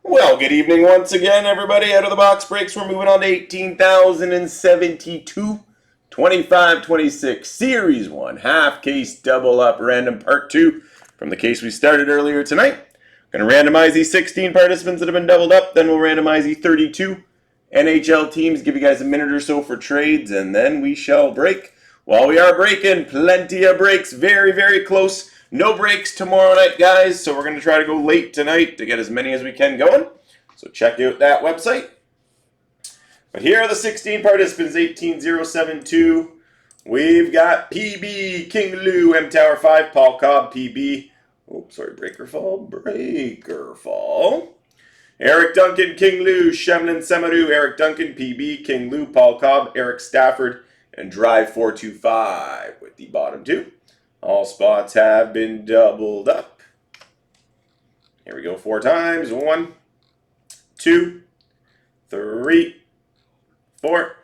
Well, good evening once again, everybody. Out of the box breaks, we're moving on to 18,072, 25-26, Series 1, half case double up random part 2 from the case we started earlier tonight. Going to randomize these 16 participants that have been doubled up, then we'll randomize the 32 NHL teams, give you guys a minute or so for trades, and then we shall break. While we are breaking, plenty of breaks, very, very close. No breaks tomorrow night, guys, so we're going to try to go late tonight to get as many as we can going. So check out that website. But here are the 16 participants, 18072. We've got PB, King Lou, M Tower 5, Paul Cobb, PB. Oops, sorry, Breaker Fall. Eric Duncan, King Lou, Shemlin Semaru, Eric Duncan, PB, King Lou, Paul Cobb, Eric Stafford, and Drive 425 with the bottom two. All spots have been doubled up. Here we go 4 times. 1, 2, 3, 4.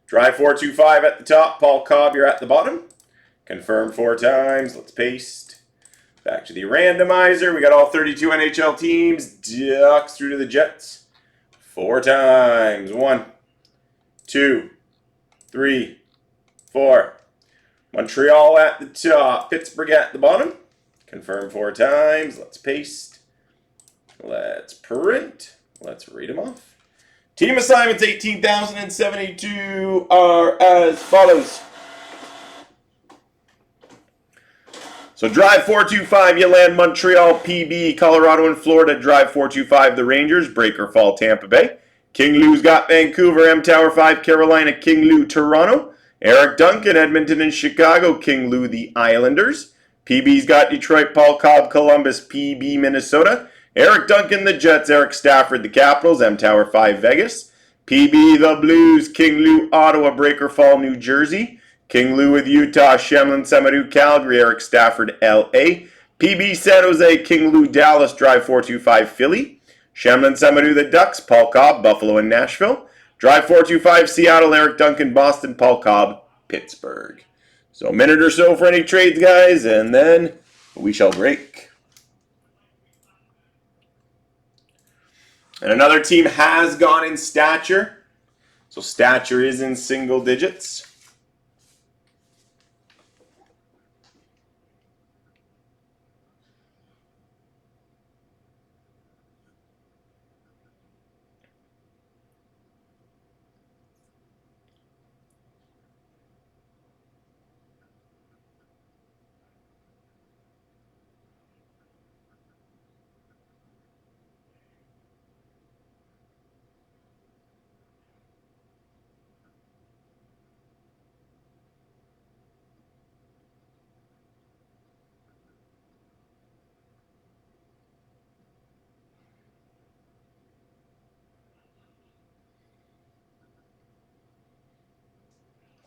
Drive 425 at the top. Paul Cobb, you're at the bottom. Confirm 4 times. Let's paste. Back to the randomizer. We got all 32 NHL teams. Ducks through to the Jets. 4 times. 1, 2, 3, 4. Montreal at the top. Pittsburgh at the bottom. Confirm 4 times. Let's paste. Let's print. Let's read them off. Team assignments 18,072 are as follows. So Drive 425, you land Montreal, PB, Colorado, and Florida. Drive 425, the Rangers. Breaker Fall, Tampa Bay. King Lou's got Vancouver, M Tower 5, Carolina, King Lou, Toronto. Eric Duncan, Edmonton, and Chicago. King Lou, the Islanders. PB's got Detroit, Paul Cobb, Columbus, PB, Minnesota. Eric Duncan, the Jets. Eric Stafford, the Capitals. M Tower 5, Vegas. PB, the Blues. King Lou, Ottawa. Breaker Fall, New Jersey. King Lou with Utah. Shemlin, Semaru, Calgary. Eric Stafford, LA. PB, San Jose. King Lou, Dallas. Drive 425, Philly. Shemlin, Semaru, the Ducks. Paul Cobb, Buffalo, and Nashville. Drive 425, Seattle. Eric Duncan, Boston. Paul Cobb, Pittsburgh. So a minute or so for any trades, guys, and then we shall break. And another team has gone in stature. So stature is in single digits.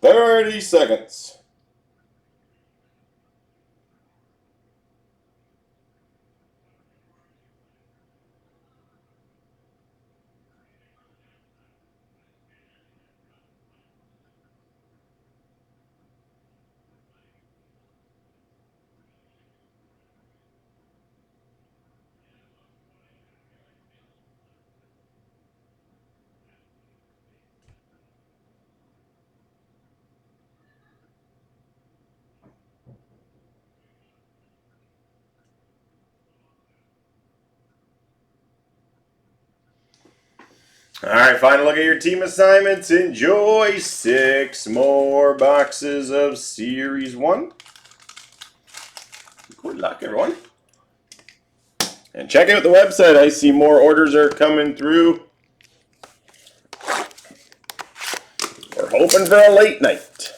"30 seconds. All right, final look at your team assignments. Enjoy 6 more boxes of Series 1. Good luck, everyone. And check out the website. I see more orders are coming through. We're hoping for a late night.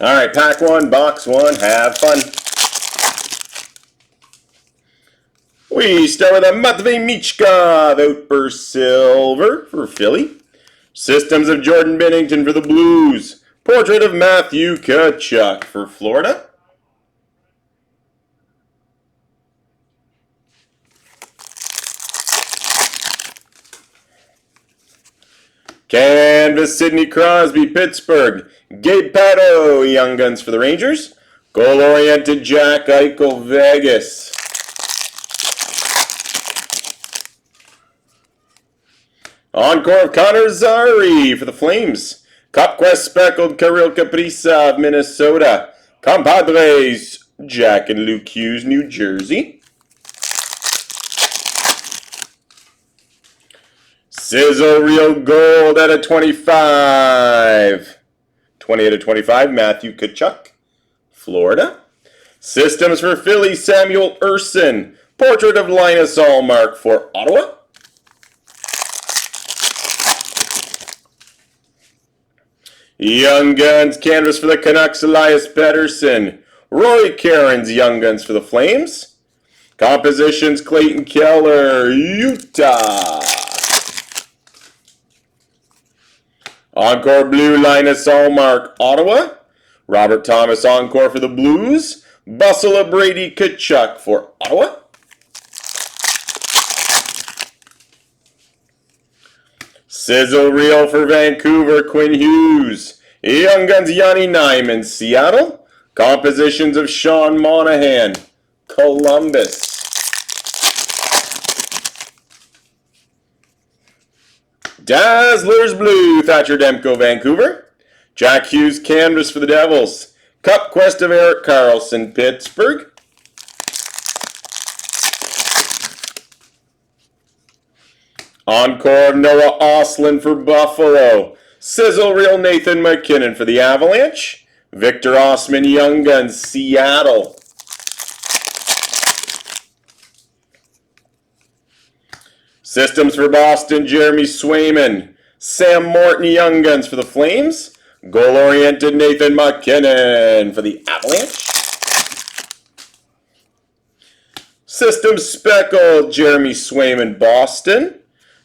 All right, pack 1, box 1, have fun. We start with a Matvei Michkov out for silver for Philly. Systems of Jordan Binnington for the Blues. Portrait of Matthew Tkachuk for Florida. Can Canvas, Sidney Crosby, Pittsburgh. Gabe Pato, Young Guns for the Rangers. Goal-oriented, Jack Eichel, Vegas. Encore of Connor Zary for the Flames. Cup Quest speckled Kirill Kaprizov, Minnesota. Compadres, Jack and Luke Hughes, New Jersey. Sizzle Real Gold out of 25. 20 out of 25, Matthew Tkachuk, Florida. Systems for Philly, Samuel Urson. Portrait of Linus Allmark for Ottawa. Young Guns canvas for the Canucks, Elias Pettersson. Roy Cairns, Young Guns for the Flames. Compositions, Clayton Keller, Utah. Encore Blue, Linus Allmark, Ottawa. Robert Thomas Encore for the Blues. Bustle Brady Tkachuk for Ottawa. Sizzle Reel for Vancouver, Quinn Hughes. Young Guns, Yanni Nyman, Seattle. Compositions of Sean Monahan, Columbus. Dazzlers Blue, Thatcher Demko, Vancouver. Jack Hughes canvas for the Devils. Cup Quest of Erik Karlsson, Pittsburgh. Encore of Noah Ostlund for Buffalo. Sizzle Reel Nathan McKinnon for the Avalanche. Victor Osman, Young Guns, Seattle. Systems for Boston, Jeremy Swayman. Sam Morton, Young Guns for the Flames. Goal-oriented, Nathan McKinnon for the Avalanche. Systems speckled, Jeremy Swayman, Boston.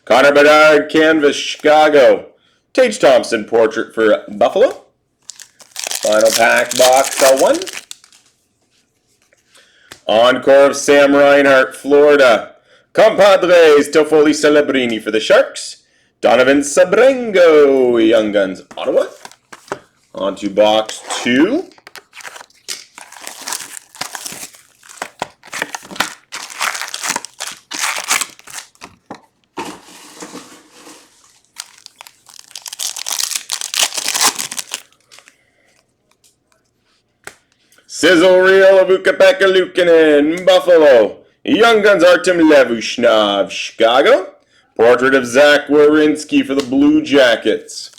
Connor Bedard, canvas, Chicago. Tage Thompson, portrait for Buffalo. Final pack box L1. Encore of Sam Reinhart, Florida. Compadres, Toffoli Celebrini for the Sharks. Donovan Sabrengo, Young Guns, Ottawa. On to box 2. Sizzle Reel of Ukko-Pekka Luukkonen, Buffalo. Young Guns, Artem Levushnov, Chicago. Portrait of Zach Werenski for the Blue Jackets.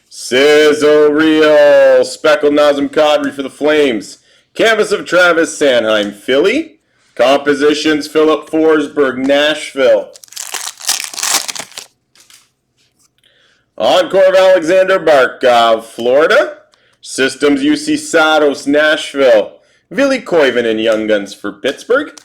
Sizzle Reel, speckled Nazem Kadri for the Flames. Canvas of Travis Sanheim, Philly. Compositions, Philip Forsberg, Nashville. Encore of Alexander Barkov, Florida. Systems, UC Saros, Nashville. Ville Koivunen, Young Guns for Pittsburgh.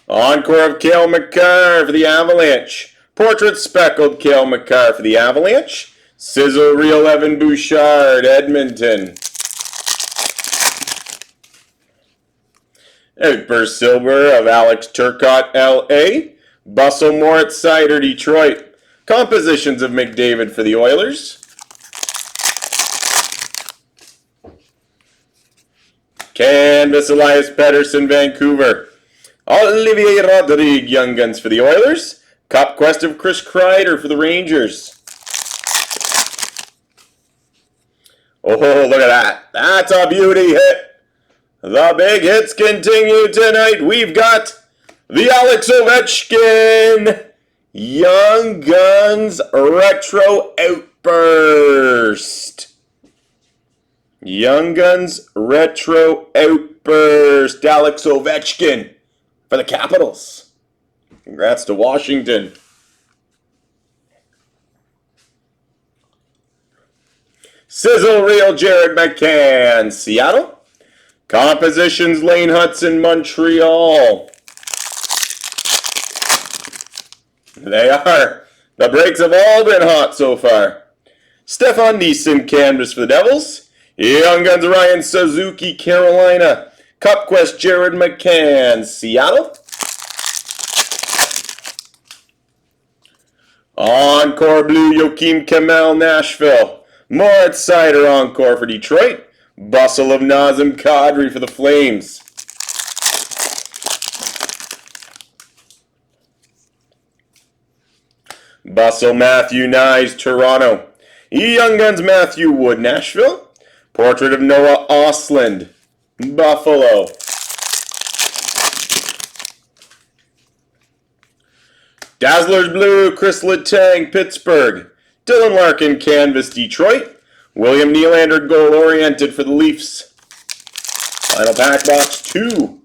Encore of Cale Makar for the Avalanche. Portrait speckled Cale Makar for the Avalanche. Sizzle Reel Evan Bouchard, Edmonton. Outburst Silver of Alex Turcotte, LA. Bustle Moritz Sider, Detroit. Compositions of McDavid for the Oilers. Canvas Elias Pettersson, Vancouver. Olivier Rodrigue, Young Guns for the Oilers. Cup Quest of Chris Kreider for the Rangers. Oh, look at that. That's a beauty hit. The big hits continue tonight. We've got the Alex Ovechkin Young Guns Retro Outburst. Young Guns Retro Outburst. Alex Ovechkin for the Capitals. Congrats to Washington. Sizzle Reel Jared McCann, Seattle. Compositions Lane Hudson, Montreal. They are. The breaks have all been hot so far. Stefan Neeson, canvas for the Devils. Young Guns Ryan Suzuki, Carolina. Cup Quest Jared McCann, Seattle. Encore Blue Joakim Kamel, Nashville. Moritz Seider Encore for Detroit. Bustle of Nazem Kadri for the Flames. Bustle Matthew Nyes, Toronto. Young Guns Matthew Wood, Nashville. Portrait of Noah Osland, Buffalo. Dazzlers Blue, Chris Letang, Pittsburgh. Dylan Larkin, Canvas, Detroit. William Nylander, goal-oriented for the Leafs. Final pack box 2.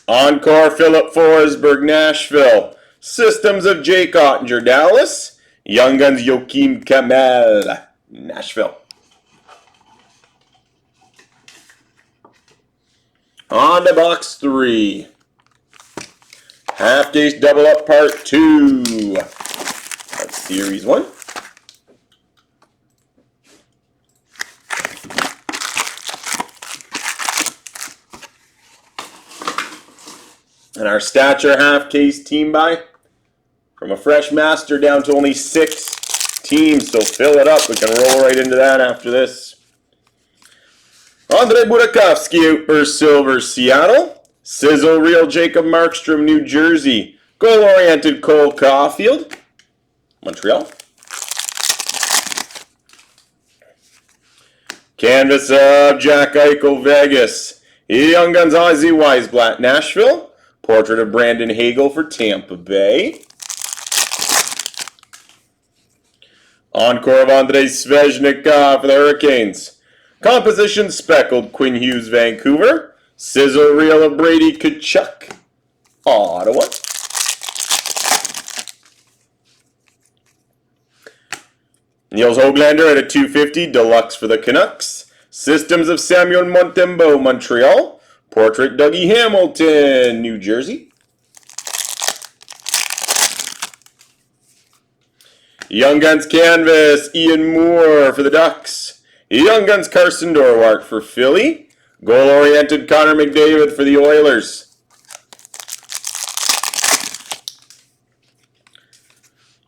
Encore, Philip Forsberg, Nashville. Systems of Jake Ottinger, Dallas. Young Guns, Joakim Kamel, Nashville. On to box 3. Half Case Double Up Part 2. That's Series 1. And our Stature Half Case Team Buy. From a fresh master down to only 6 teams. So fill it up. We can roll right into that after this. Andre Burakovsky, Outburst Silver, Seattle. Sizzle Reel Jacob Markstrom, New Jersey. Goal-oriented Cole Caulfield, Montreal. Canvas of Jack Eichel, Vegas. Young Guns Ozzy Weisblatt, Nashville. Portrait of Brandon Hagel for Tampa Bay. Encore of Andrei Svechnikov for the Hurricanes. Composition Speckled Quinn Hughes, Vancouver. Sizzle Reel of Brady Tkachuk, Ottawa. Niels Höglander at a 250, Deluxe for the Canucks. Systems of Samuel Montembeault, Montreal. Portrait Dougie Hamilton, New Jersey. Young Guns Canvas, Ian Moore for the Ducks. Young Guns Carson Dorwart for Philly. Goal-oriented Connor McDavid for the Oilers.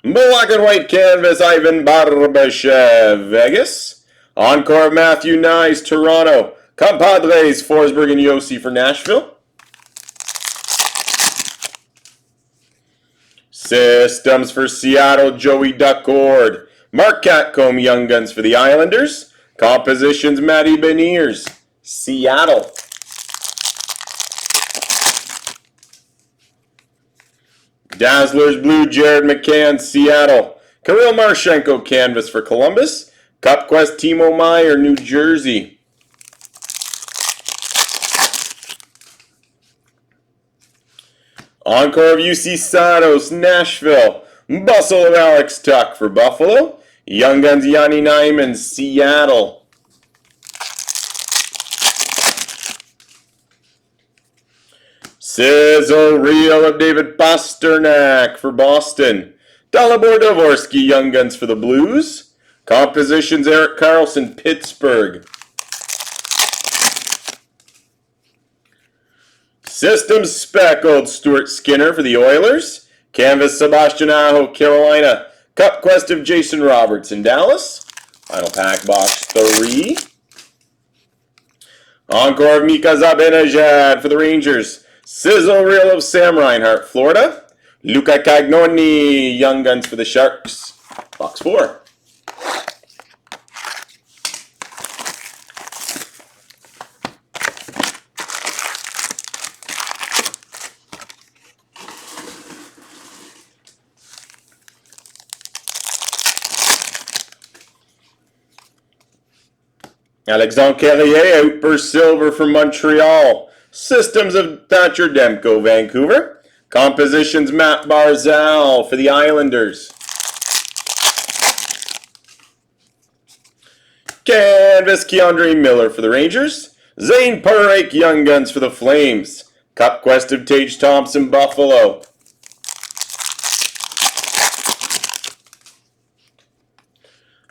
Black and white canvas, Ivan Barbashev, Vegas. Encore of Matthew Nyes, Toronto. Compadres, Forsberg and Yossi for Nashville. Systems for Seattle, Joey Duckord. Mark Catcomb, Young Guns for the Islanders. Compositions, Matty Beniers, Seattle. Dazzlers Blue, Jared McCann, Seattle. Kirill Marchenko, Canvas for Columbus. Cup Quest, Timo Meier, New Jersey. Encore of UC Santos, Nashville. Bustle of Alex Tuck for Buffalo. Young Guns Yanni Nyman, Seattle. Sizzle Reel of David Pasternak for Boston. Dalibor Dvorsky, Young Guns for the Blues. Compositions, Erik Karlsson, Pittsburgh. Systems Speckled, Stuart Skinner for the Oilers. Canvas, Sebastian Aho, Carolina. Cup Quest of Jason Roberts in Dallas. Final pack box 3. Encore of Mika Zibanejad for the Rangers. Sizzle Reel of Sam Reinhart, Florida. Luca Cagnoni, Young Guns for the Sharks. Box 4. Alexandre Carrier, Outburst Silver for Montreal. Systems of Thatcher Demko, Vancouver. Compositions, Matt Barzal for the Islanders. Canvas, Keandre Miller for the Rangers. Zane Parekh, Young Guns for the Flames. Cup Quest of Tage Thompson, Buffalo.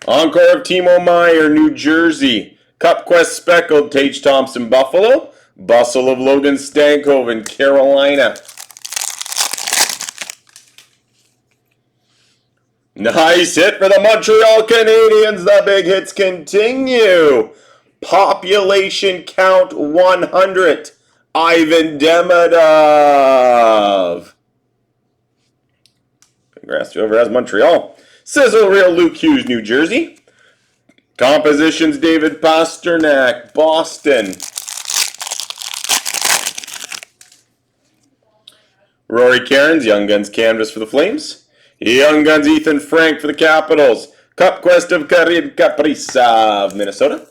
Encore of Timo Meier, New Jersey. Cup Quest Speckled, Tage Thompson, Buffalo. Bustle of Logan Stankoven, Carolina. Nice hit for the Montreal Canadiens. The big hits continue. Population count 100. Ivan Demidov. Congrats to whoever has Montreal. Sizzle Reel, Luke Hughes, New Jersey. Compositions, David Pasternak, Boston. Rory Cairns, Young Guns canvas for the Flames. Young Guns, Ethan Frank for the Capitals. Cup Quest of Karib Kaprizov, Minnesota.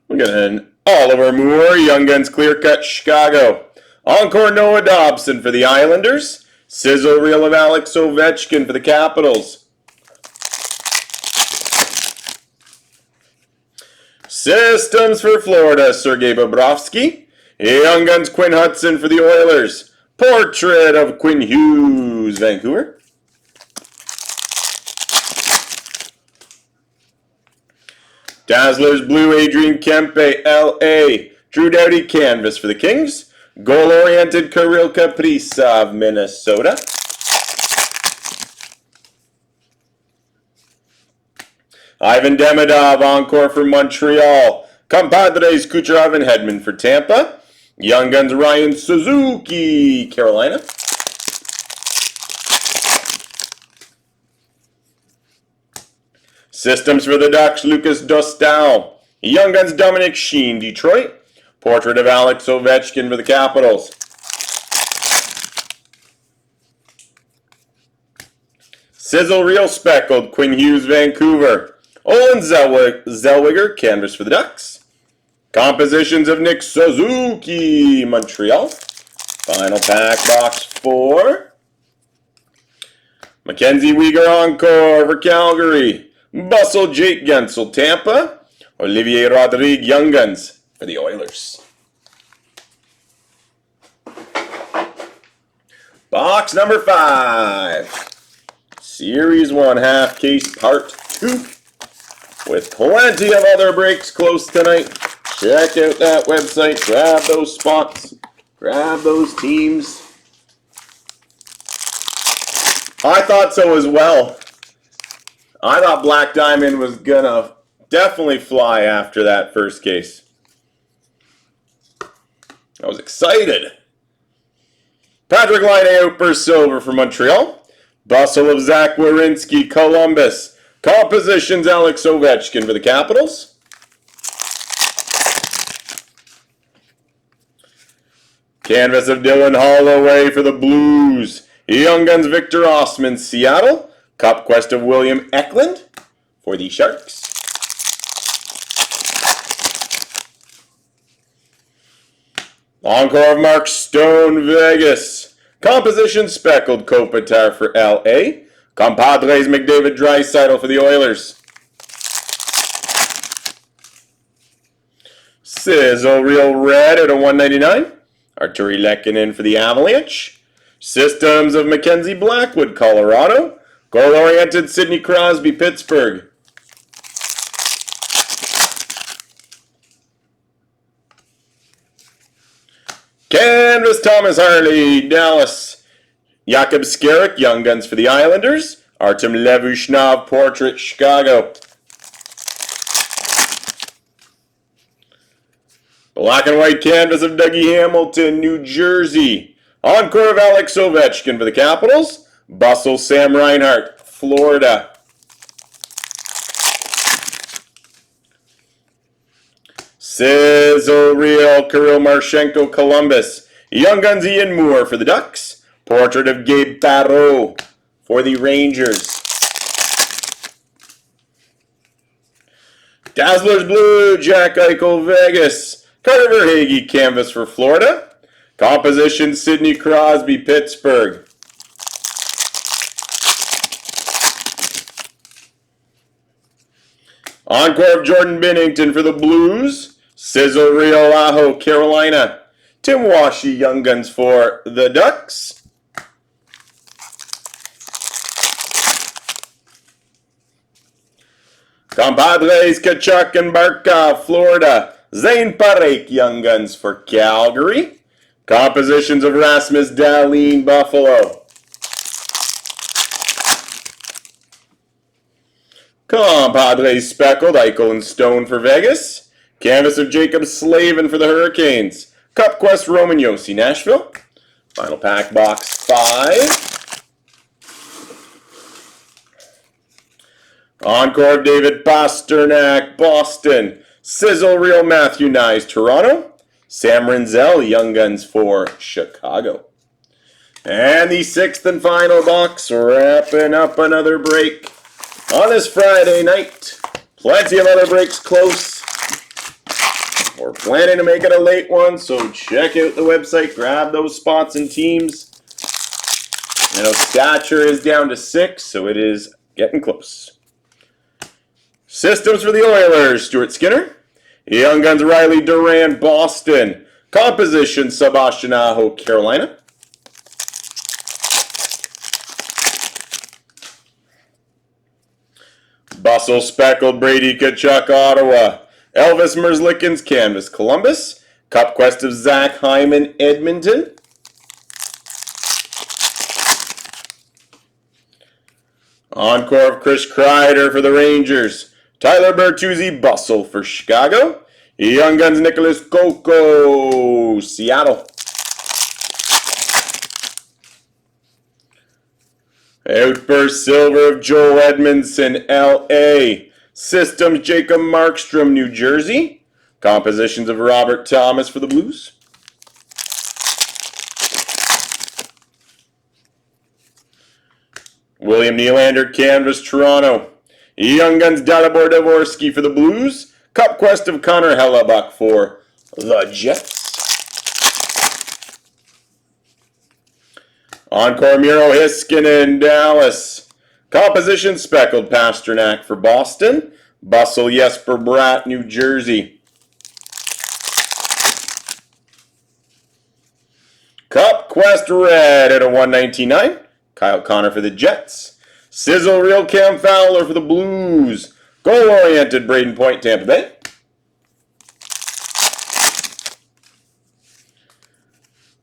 We got an Oliver Moore, Young Guns Clear Cut, Chicago. Encore Noah Dobson for the Islanders. Sizzle Reel of Alex Ovechkin for the Capitals. Systems for Florida, Sergei Bobrovsky. Young Guns Quinn Hudson for the Oilers. Portrait of Quinn Hughes, Vancouver. Dazzlers Blue, Adrian Kempe, LA. Drew Doughty canvas for the Kings. Goal-oriented Kirill Kaprizov, Minnesota. Ivan Demidov, encore for Montreal. Compadres Kucherov and Hedman for Tampa. Young Guns Ryan Suzuki, Carolina. Systems for the Ducks, Lucas Dostal. Young Guns Dominic Sheen, Detroit. Portrait of Alex Ovechkin for the Capitals. Sizzle Reel Speckled, Quinn Hughes, Vancouver. Olin Zellweger, canvas for the Ducks. Compositions of Nick Suzuki, Montreal. Final pack, box 4. Mackenzie Weegar, encore for Calgary. Bustle Jake Gensel, Tampa. Olivier Rodrigue, Young Guns for the Oilers. Box number 5. Series 1 half case part 2. With plenty of other breaks close tonight. Check out that website. Grab those spots. Grab those teams. I thought so as well. I thought Black Diamond was gonna definitely fly after that first case. I was excited. Patrick Laine for silver for Montreal. Bustle of Zach Werenski, Columbus. Compositions, Alex Ovechkin for the Capitals. Canvas of Dylan Holloway for the Blues. Young Guns Victor Osman, Seattle. Cup Quest of William Eklund for the Sharks. Encore of Mark Stone, Vegas. Composition Speckled Kopitar for LA. Compadres McDavid Draisaitl for the Oilers. Sizzle Reel Red at a 199. Arturi Lehkonen for the Avalanche. Systems of Mackenzie Blackwood, Colorado. Goal-oriented Sidney Crosby, Pittsburgh. Canvas Thomas Harley, Dallas. Jakub Skarek, Young Guns for the Islanders. Artem Levushnov, Portrait, Chicago. Black and white canvas of Dougie Hamilton, New Jersey. Encore of Alex Ovechkin for the Capitals. Bustle Sam Reinhart, Florida. Sizzle Reel Kirill Marchenko, Columbus. Young Guns Ian Moore for the Ducks. Portrait of Gabe Parot for the Rangers. Dazzlers Blue, Jack Eichel, Vegas. Carter Verhaeghe, canvas for Florida. Composition, Sidney Crosby, Pittsburgh. Encore of Jordan Binnington for the Blues. Sizzle Reel Aho, Carolina. Tim Washy, Young Guns for the Ducks. Compadres, Tkachuk and Barkov, Florida. Zane Parik, Young Guns for Calgary. Compositions of Rasmus Dahlin, Buffalo. Compadres, Speckled, Eichel and Stone for Vegas. Canvas of Jacob Slavin for the Hurricanes. Cup Quest, Roman Josi, Nashville. Final pack, box 5. Encore of David Pastrnak, Boston. Sizzle Real Matthew Nyes, Toronto. Sam Rinzel, Young Guns for Chicago. And the 6th and final box, wrapping up another break on this Friday night. Plenty of other breaks close. We're planning to make it a late one, so check out the website, grab those spots and teams. You know, stature is down to 6, so it is getting close. Systems for the Oilers, Stuart Skinner. Young Guns, Riley Duran, Boston. Composition, Sebastian Aho, Carolina. Bustle, Speckled, Brady Tkachuk, Ottawa. Elvis Merzlikins, Canvas, Columbus. Cup Quest of Zach Hyman, Edmonton. Encore of Chris Kreider for the Rangers. Tyler Bertuzzi, Bustle for Chicago. Young Guns, Nicholas Coco, Seattle. Outburst Silver of Joel Edmondson, L.A. Systems, Jacob Markstrom, New Jersey. Compositions of Robert Thomas for the Blues. William Nylander, Canvas, Toronto. Young Guns, Dalibor Dvorsky for the Blues. Cup Quest of Connor Hellebuck for the Jets. Encore Miro Heiskanen, Dallas. Composition Speckled Pastrnak for Boston. Bustle Jesper Bratt, New Jersey. Cup Quest Red at a 199. Kyle Connor for the Jets. Sizzle Real Cam Fowler for the Blues. Goal-oriented Braden Point, Tampa Bay.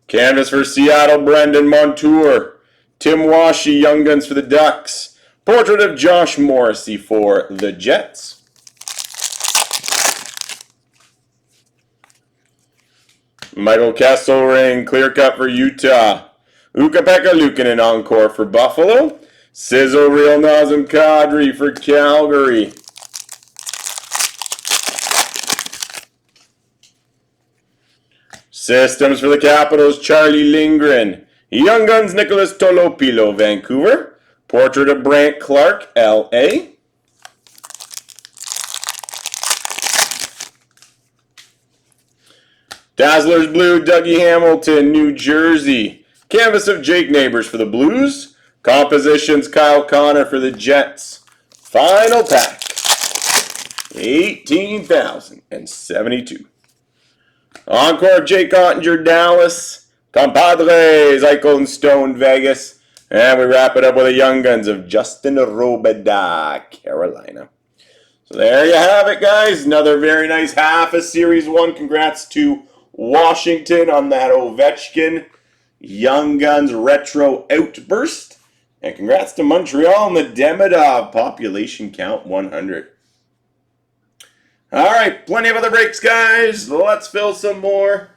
Canvas for Seattle, Brendan Montour. Tim Washy, Young Guns for the Ducks. Portrait of Josh Morrissey for the Jets. Michael Kesselring, Clear Cut for Utah. Ukko-Pekka Luukkonen, Encore for Buffalo. Sizzle Real Nazem Kadri for Calgary. Systems for the Capitals, Charlie Lindgren. Young Guns, Nicholas Tolopilo, Vancouver. Portrait of Brant Clark, L.A. Dazzlers Blue, Dougie Hamilton, New Jersey. Canvas of Jake Neighbors for the Blues. Compositions, Kyle Connor for the Jets. Final pack, 18,072. Encore of Jake Ottinger, Dallas. Compadres, Eichel and Stone, Vegas. And we wrap it up with a Young Guns of Justin Robida, Carolina. So there you have it, guys. Another very nice half of Series 1. Congrats to Washington on that Ovechkin Young Guns Retro Outburst. And congrats to Montreal on the Demidov Population Count 100. All right, plenty of other breaks, guys. Let's fill some more.